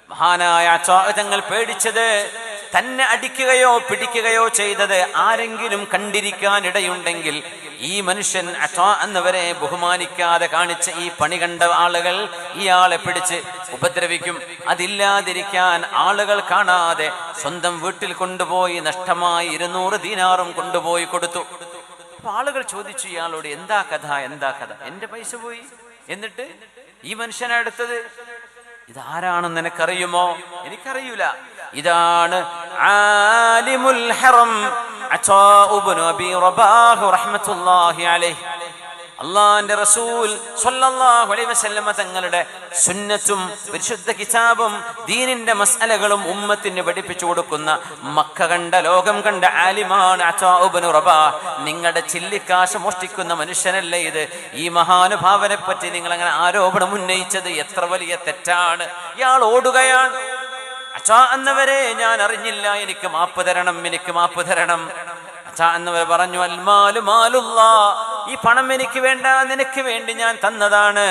മഹാനായ അത്വാ തങ്ങൾ പേടിച്ചത് തന്നെ അടിക്കുകയോ പിടിക്കുകയോ ചെയ്തത് ആരെങ്കിലും കണ്ടിരിക്കാനിടയുണ്ടെങ്കിൽ ഈ മനുഷ്യൻ അത്വാ എന്നവരെ ബഹുമാനിക്കാതെ കാണിച്ച ഈ പണി കണ്ട ആളുകൾ ഇയാളെ പിടിച്ച് ഉപദ്രവിക്കും. അതില്ലാതിരിക്കാൻ ആളുകൾ കാണാതെ സ്വന്തം വീട്ടിൽ കൊണ്ടുപോയി നഷ്ടമായി 200 ദീനാറും കൊണ്ടുപോയി കൊടുത്തു. അപ്പൊ ആളുകൾ ചോദിച്ചു ഇയാളോട്, എന്താ കഥ? എന്റെ പൈസ പോയി, എന്നിട്ട് ഈ മനുഷ്യനെ എടുത്തത് ഇതാരാണെന്ന് നിനക്കറിയുമോ? എനിക്കറിയൂല. ഇതാണ് ആലിമുൽ ഹറം അതാ ഇബ്നു അബീ റബാഹ് റഹ്മത്തുള്ളാഹി അലൈഹി. അല്ലാഹുവിന്റെ റസൂൽ സ്വല്ലല്ലാഹു അലൈഹി വസല്ലമ തങ്ങളുടെ സുന്നത്തും പരിശുദ്ധ കിതാബും ദീനിന്റെ മസ്അലകളും ഉമ്മത്തിന് പഠിപ്പിച്ചു കൊടുക്കുന്ന മക്ക കണ്ട ലോകം കണ്ട ആലിമാണ് അതാ ഇബ്നു റബാഹ്. നിങ്ങളുടെ ചില്ലിക്കാശ് മോഷ്ടിക്കുന്ന മനുഷ്യനല്ലേ ഇത്? ഈ മഹാനുഭാവനെ പറ്റി നിങ്ങൾ അങ്ങനെ ആരോപണം ഉന്നയിച്ചത് എത്ര വലിയ തെറ്റാണ്. ഇയാൾ ഓടുകയാണ്. അതാ എന്നവരെ ഞാൻ അറിഞ്ഞില്ല, എനിക്ക് മാപ്പ് തരണം. എന്നവർ പറഞ്ഞു, അൽമാലു മാലുല്ലാഹ്, ഈ പണം എനിക്ക് വേണ്ട, നിനക്ക് വേണ്ടി ഞാൻ തന്നതാണ്.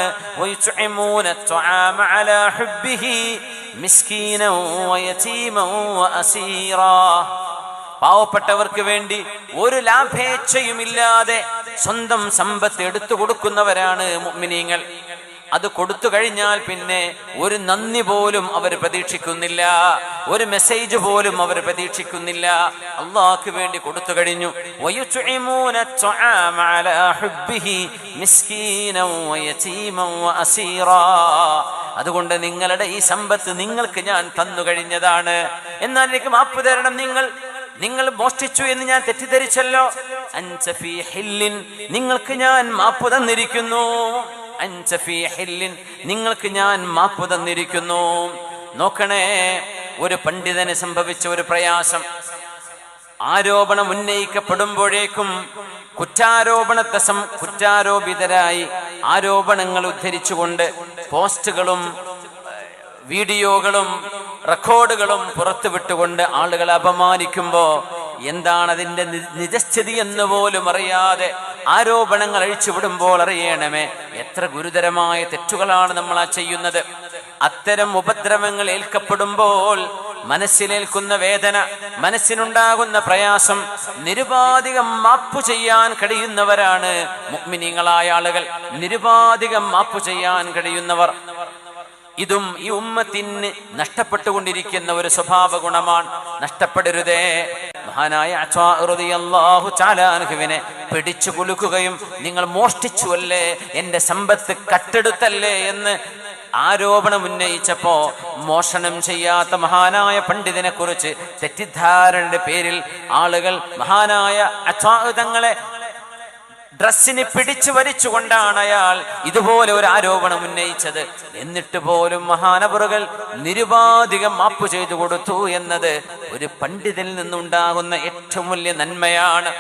പാവപ്പെട്ടവർക്ക് വേണ്ടി ഒരു ലാഭേച്ഛയുമില്ലാതെ സ്വന്തം സമ്പത്ത് എടുത്തു കൊടുക്കുന്നവരാണ് മുഅ്മിനീങ്ങൾ. അത് കൊടുത്തു കഴിഞ്ഞാൽ പിന്നെ ഒരു നന്ദി പോലും അവർ പ്രതീക്ഷിക്കുന്നില്ല, ഒരു മെസ്സേജ് പോലും അവർ പ്രതീക്ഷിക്കുന്നില്ല. അള്ളാഹ്ക്ക് വേണ്ടി കൊടുത്തു കഴിഞ്ഞു. അതുകൊണ്ട് നിങ്ങളുടെ ഈ സമ്പത്ത് നിങ്ങൾക്ക് ഞാൻ തന്നു കഴിഞ്ഞതാണ്, എന്നാൽ എനിക്ക് മാപ്പ് തരണം. നിങ്ങൾ മോഷ്ടിച്ചു എന്ന് ഞാൻ തെറ്റിദ്ധരിച്ചല്ലോ. നിങ്ങൾക്ക് ഞാൻ മാപ്പ് തന്നിരിക്കുന്നു. നിങ്ങൾക്ക് ഞാൻ മാപ്പ് തന്നിരിക്കുന്നു. നോക്കണേ, ഒരു പണ്ഡിതന് സംഭവിച്ച ഒരു പ്രയാസം. ആരോപണം ഉന്നയിക്കപ്പെടുമ്പോഴേക്കും കുറ്റാരോപിതരായി ആരോപണങ്ങൾ ഉദ്ധരിച്ചുകൊണ്ട് പോസ്റ്റുകളും വീഡിയോകളും റെക്കോർഡുകളും പുറത്തുവിട്ടുകൊണ്ട് ആളുകളെ അപമാനിക്കുമ്പോ എന്താണ് അതിന്റെ നിജസ്ഥിതി എന്ന് പോലും അറിയാതെ ആരോപണങ്ങൾ അഴിച്ചുവിടുമ്പോൾ അറിയണമേ എത്ര ഗുരുതരമായ തെറ്റുകളാണ് നമ്മൾ ചെയ്യുന്നത്. അത്തരം ഉപദ്രവങ്ങൾ ഏൽക്കപ്പെടുമ്പോൾ മനസ്സിലേൽക്കുന്ന വേദന, മനസ്സിനുണ്ടാകുന്ന പ്രയാസം നിരുപാധികം മാപ്പു ചെയ്യാൻ കഴിയുന്നവരാണ് മുഅ്മിനീങ്ങളായ ആളുകൾ. നിരുപാധികം മാപ്പു ചെയ്യാൻ കഴിയുന്നവർ. ഇതും ഈ ഉമ്മത്തിന് നഷ്ടപ്പെട്ടുകൊണ്ടിരിക്കുന്ന ഒരു സ്വഭാവ ഗുണമാണ്. നഷ്ടപ്പെടരുതേ. മഹാനായ അത്വാ റളിയല്ലാഹു തആല അൻഹുവിനെ പിടിച്ചു കുലുക്കുകയും നിങ്ങൾ മോഷ്ടിച്ചുവല്ലേ, എന്റെ സമ്പത്ത് കട്ടെടുത്തല്ലേ എന്ന് ആരോപണം ഉന്നയിച്ചപ്പോ മോഷണം ചെയ്യാത്ത മഹാനായ പണ്ഡിതനെ കുറിച്ച് തെറ്റിദ്ധാരണയുടെ പേരിൽ ആളുകൾ മഹാനായ അത്വാ തങ്ങളെ ഡ്രസ്സിന് പിടിച്ചു വലിച്ചുകൊണ്ടാണ് അയാൾ ഇതുപോലെ ഒരു ആരോപണം ഉന്നയിച്ചത്. എന്നിട്ട് പോലും മഹാനവറുകൾ നിരുപാധികം മാപ്പ് ചെയ്തു കൊടുത്തു എന്നത് ഒരു പണ്ഡിതനിൽ നിന്നുണ്ടാകുന്ന ഏറ്റവും വലിയ നന്മയാണ്.